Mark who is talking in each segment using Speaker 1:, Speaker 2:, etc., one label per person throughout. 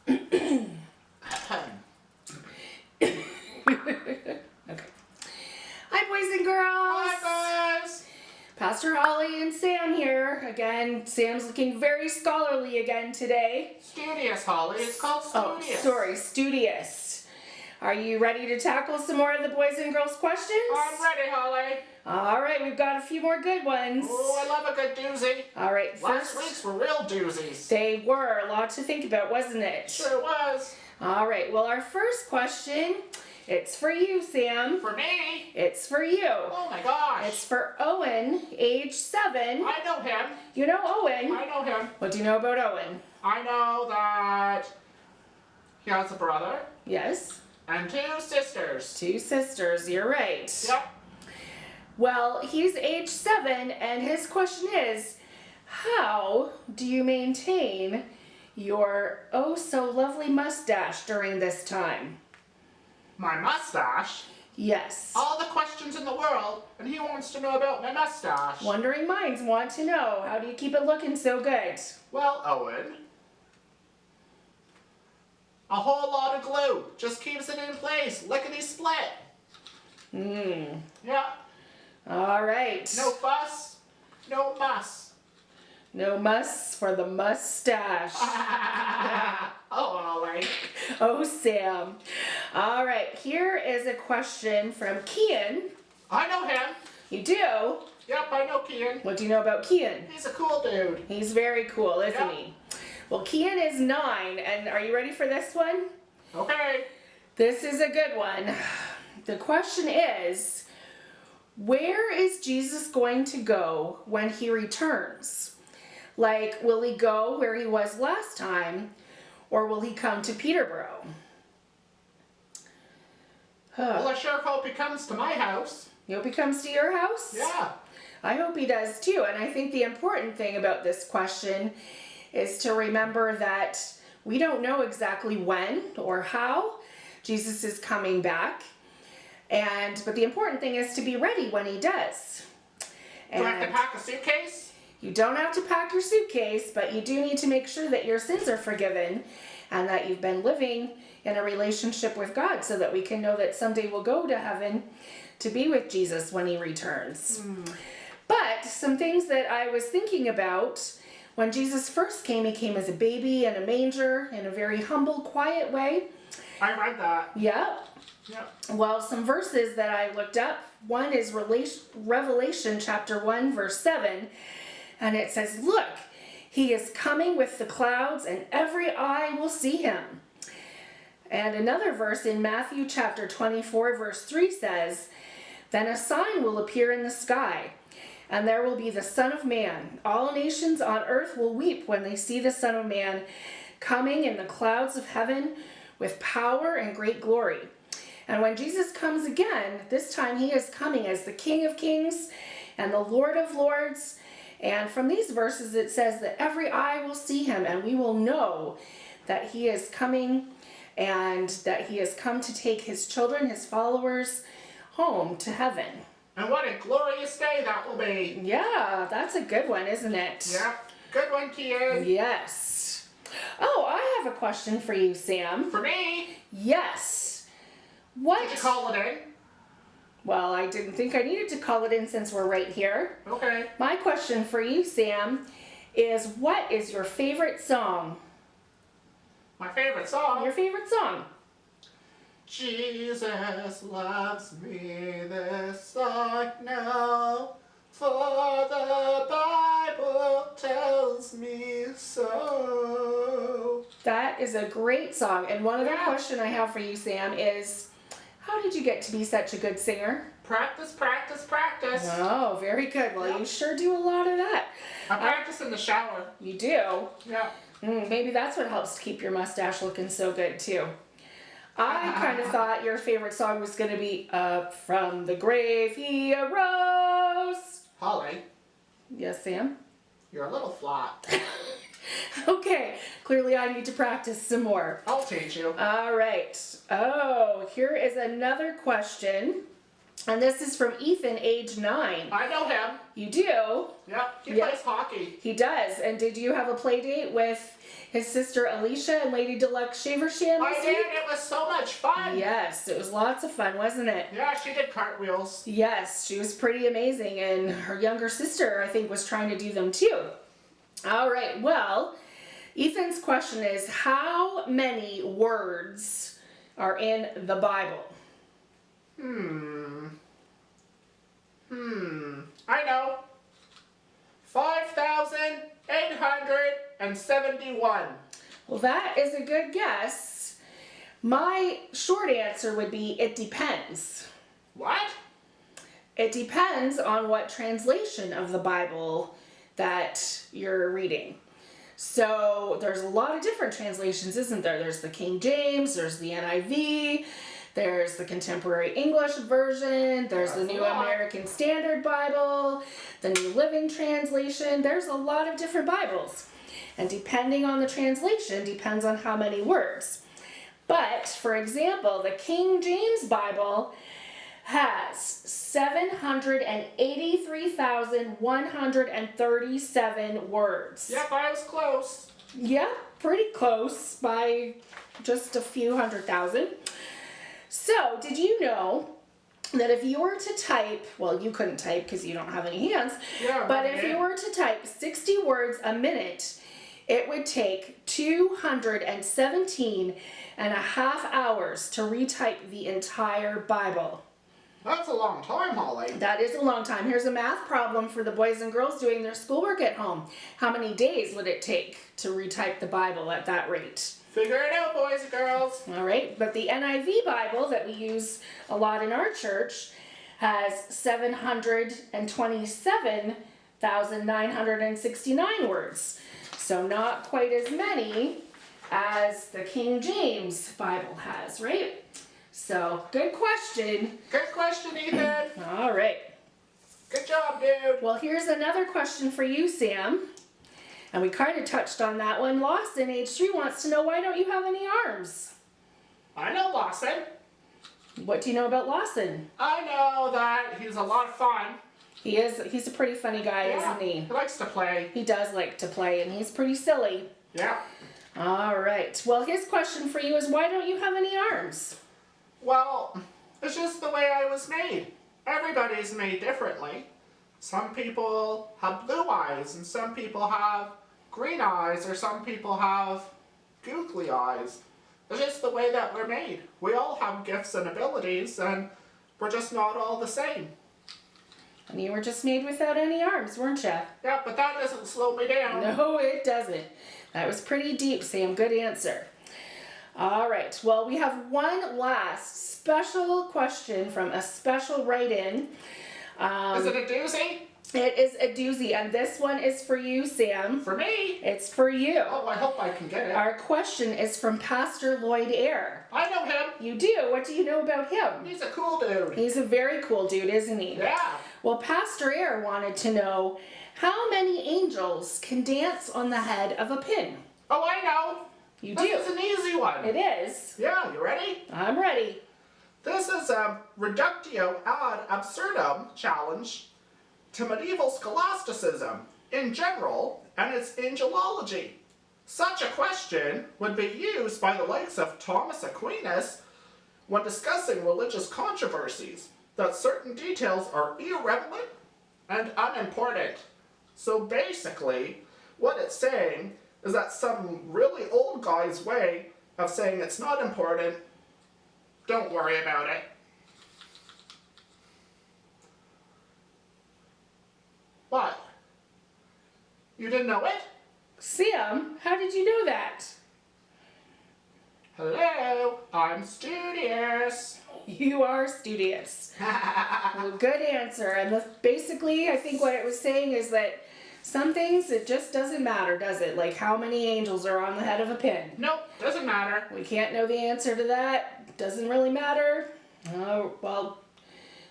Speaker 1: Okay. Hi, boys and girls.
Speaker 2: Hi, guys.
Speaker 1: Pastor Holly and Sam here. Again, Sam's looking very scholarly again today.
Speaker 2: Studious, Holly. It's called studious.
Speaker 1: Studious. Are you ready to tackle some more of the boys and girls questions?
Speaker 2: I'm ready, Holly.
Speaker 1: All right, we've got a few more good ones.
Speaker 2: Oh, I love a good doozy.
Speaker 1: All right,
Speaker 2: Last week's were real doozies.
Speaker 1: They were a lot to think about, wasn't it?
Speaker 2: Sure was.
Speaker 1: All right, well, our first question, it's for you, Sam.
Speaker 2: For me?
Speaker 1: It's for you.
Speaker 2: Oh my gosh.
Speaker 1: It's for Owen, age 7.
Speaker 2: I know him.
Speaker 1: You know Owen.
Speaker 2: I know him.
Speaker 1: What do you know about Owen?
Speaker 2: I know that he has a brother
Speaker 1: Yes.
Speaker 2: and 2 sisters.
Speaker 1: 2 sisters, you're right.
Speaker 2: Yep.
Speaker 1: Well, he's age 7, and his question is, how do you maintain your oh so lovely mustache during this time?
Speaker 2: My mustache?
Speaker 1: Yes.
Speaker 2: All the questions in the world, and he wants to know about my mustache.
Speaker 1: Wondering minds want to know, how do you keep it looking so good?
Speaker 2: Well, Owen, a whole lot of glue just keeps it in place, lickety-split. Yeah,
Speaker 1: All right.
Speaker 2: no fuss, no muss.
Speaker 1: No muss for the mustache.
Speaker 2: Oh, Ollie.
Speaker 1: Oh, Sam. All right, here is a question from Kian.
Speaker 2: I know him.
Speaker 1: You do?
Speaker 2: Yep, I know Kian.
Speaker 1: What do you know about Kian?
Speaker 2: He's a cool dude.
Speaker 1: He's very cool, isn't
Speaker 2: Yeah.
Speaker 1: he? Well, Kian is 9, and are you ready for this one?
Speaker 2: Okay.
Speaker 1: This is a good one. The question is, where is Jesus going to go when he returns? Like, will he go where he was last time, or will he come to Peterborough?
Speaker 2: Well, I sure hope he comes to my house.
Speaker 1: You hope he comes to your house?
Speaker 2: Yeah.
Speaker 1: I hope he does too. And I think the important thing about this question is to remember that we don't know exactly when or how Jesus is coming back. But the important thing is to be ready when he does.
Speaker 2: Do I have to pack a suitcase?
Speaker 1: You don't have to pack your suitcase, but you do need to make sure that your sins are forgiven and that you've been living in a relationship with God so that we can know that someday we'll go to heaven to be with Jesus when he returns. But some things that I was thinking about, when Jesus first came, he came as a baby in a manger in a very humble, quiet way.
Speaker 2: I read that.
Speaker 1: Yep.
Speaker 2: Yep.
Speaker 1: Well, some verses that I looked up. One is Revelation chapter 1, verse 7. And it says, "Look, he is coming with the clouds, and every eye will see him." And another verse in Matthew chapter 24, verse 3 says, "Then a sign will appear in the sky, and there will be the Son of Man. All nations on earth will weep when they see the Son of Man coming in the clouds of heaven with power and great glory." And when Jesus comes again, this time he is coming as the King of Kings and the Lord of Lords. And from these verses it says that every eye will see him, and we will know that he is coming and that he has come to take his children, his followers, home to heaven.
Speaker 2: And what a glorious day that will be.
Speaker 1: Yeah, that's a good one, isn't it?
Speaker 2: Yep. Good one, Kian.
Speaker 1: Yes. Oh, I have a question for you, Sam.
Speaker 2: For me.
Speaker 1: Yes. What?
Speaker 2: Did you call it in?
Speaker 1: Well, I didn't think I needed to call it in since we're right here.
Speaker 2: Okay.
Speaker 1: My question for you, Sam, is what is your favorite song?
Speaker 2: My favorite song.
Speaker 1: Your favorite song?
Speaker 2: Jesus loves me, this I know, for the Bible tells me so.
Speaker 1: That is a great song. And one other
Speaker 2: Yeah.
Speaker 1: question I have for you, Sam, is how did you get to be such a good singer?
Speaker 2: Practice, practice, practice.
Speaker 1: Oh, very good. Well, you sure do a lot of that.
Speaker 2: I practice in the shower.
Speaker 1: You do?
Speaker 2: Yeah.
Speaker 1: Maybe that's what helps to keep your mustache looking so good, too. I kind of thought your favorite song was going to be Up from the Grave He Arose.
Speaker 2: Holly,
Speaker 1: Yes, Sam?
Speaker 2: you're a little flat.
Speaker 1: Okay, clearly I need to practice some more.
Speaker 2: I'll teach you.
Speaker 1: All right. Oh, here is another question. And this is from Ethan, age 9.
Speaker 2: I know him.
Speaker 1: You do?
Speaker 2: Yep, he
Speaker 1: Yeah.
Speaker 2: plays hockey.
Speaker 1: He does. And did you have a play date with his sister Alicia and Lady Deluxe Shaversham
Speaker 2: I
Speaker 1: this
Speaker 2: did.
Speaker 1: week?
Speaker 2: It was so much fun.
Speaker 1: Yes, it was lots of fun, wasn't it?
Speaker 2: Yeah, she did cartwheels.
Speaker 1: Yes, she was pretty amazing, and her younger sister, I think, was trying to do them too. All right, well, Ethan's question is, how many words are in the Bible?
Speaker 2: I know. 5,871.
Speaker 1: Well, that is a good guess. My short answer would be, it depends.
Speaker 2: What?
Speaker 1: It depends on what translation of the Bible that you're reading. So there's a lot of different translations, isn't there? There's the King James, there's the NIV, there's the Contemporary English Version, there's the New American Standard Bible, the New Living Translation. There's a lot of different Bibles. And depending on the translation, depends on how many words. But, for example, the King James Bible has 783,137 words.
Speaker 2: Yep, I was close.
Speaker 1: Yeah, pretty close by just a few 100,000. So, did you know that if you were to type, well, you couldn't type because you don't have any hands,
Speaker 2: Yeah,
Speaker 1: but
Speaker 2: right,
Speaker 1: if
Speaker 2: yeah.
Speaker 1: you were to type 60 words a minute, it would take 217 and a half hours to retype the entire Bible.
Speaker 2: That's a long time, Holly.
Speaker 1: That is a long time. Here's a math problem for the boys and girls doing their schoolwork at home. How many days would it take to retype the Bible at that rate?
Speaker 2: Figure it out, boys and girls.
Speaker 1: All right, but the NIV Bible that we use a lot in our church has 727,969 words. So not quite as many as the King James Bible has, right? So, good question.
Speaker 2: Good question, Ethan.
Speaker 1: All right.
Speaker 2: Good job, dude.
Speaker 1: Well, here's another question for you, Sam. And we kind of touched on that one. Lawson, age 3, wants to know, why don't you have any arms?
Speaker 2: I know Lawson.
Speaker 1: What do you know about Lawson?
Speaker 2: I know that he's a lot of fun.
Speaker 1: He's a pretty funny guy, isn't he?
Speaker 2: He likes to play.
Speaker 1: He does like to play, and he's pretty silly.
Speaker 2: Yeah.
Speaker 1: All right. Well, his question for you is, why don't you have any arms?
Speaker 2: Well, it's just the way I was made. Everybody's made differently. Some people have blue eyes, and some people have green eyes, or some people have googly eyes. It's just the way that we're made. We all have gifts and abilities, and we're just not all the same.
Speaker 1: And you were just made without any arms, weren't you?
Speaker 2: Yeah, but that doesn't slow me down.
Speaker 1: No, it doesn't. That was pretty deep, Sam. Good answer. All right. Well, we have one last special question from a special write-in.
Speaker 2: Is it a doozy?
Speaker 1: It is a doozy, and this one is for you, Sam.
Speaker 2: For me?
Speaker 1: It's for you.
Speaker 2: Oh, I hope I can get it.
Speaker 1: Our question is from Pastor Lloyd Eyre.
Speaker 2: I know him.
Speaker 1: You do? What do you know about him?
Speaker 2: He's a cool dude.
Speaker 1: He's a very cool dude, isn't he?
Speaker 2: Yeah.
Speaker 1: Well, Pastor Eyre wanted to know, how many angels can dance on the head of a pin?
Speaker 2: Oh, I know.
Speaker 1: You
Speaker 2: This
Speaker 1: do.
Speaker 2: is an easy one.
Speaker 1: It is.
Speaker 2: Yeah, you ready?
Speaker 1: I'm ready.
Speaker 2: This is a reductio ad absurdum challenge to medieval scholasticism in general and its angelology. Such a question would be used by the likes of Thomas Aquinas when discussing religious controversies, that certain details are irrelevant and unimportant. So basically, what it's saying is that some really old guy's way of saying it's not important, don't worry about it. What? You didn't know it?
Speaker 1: Sam, how did you know that?
Speaker 2: Hello, I'm studious.
Speaker 1: You are studious. Well, good answer. And basically, I think what it was saying is that some things, it just doesn't matter, does it? Like how many angels are on the head of a pin.
Speaker 2: Nope, doesn't matter.
Speaker 1: We can't know the answer to that. Doesn't really matter. Oh, well,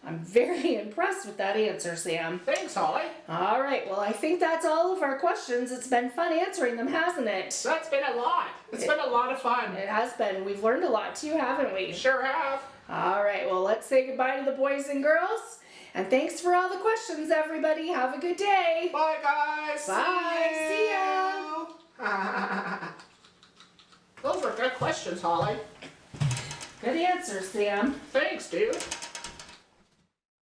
Speaker 1: I'm very impressed with that answer, Sam.
Speaker 2: Thanks, Holly.
Speaker 1: All right, well, I think that's all of our questions. It's been fun answering them, hasn't it?
Speaker 2: That's been a lot. It's been a lot of fun.
Speaker 1: It has been. We've learned a lot too, haven't we?
Speaker 2: Sure have.
Speaker 1: All right, well, let's say goodbye to the boys and girls. And thanks for all the questions, everybody. Have a good day.
Speaker 2: Bye, guys.
Speaker 1: Bye. See
Speaker 2: ya. Those were good questions, Holly.
Speaker 1: Good answer, Sam.
Speaker 2: Thanks, dude.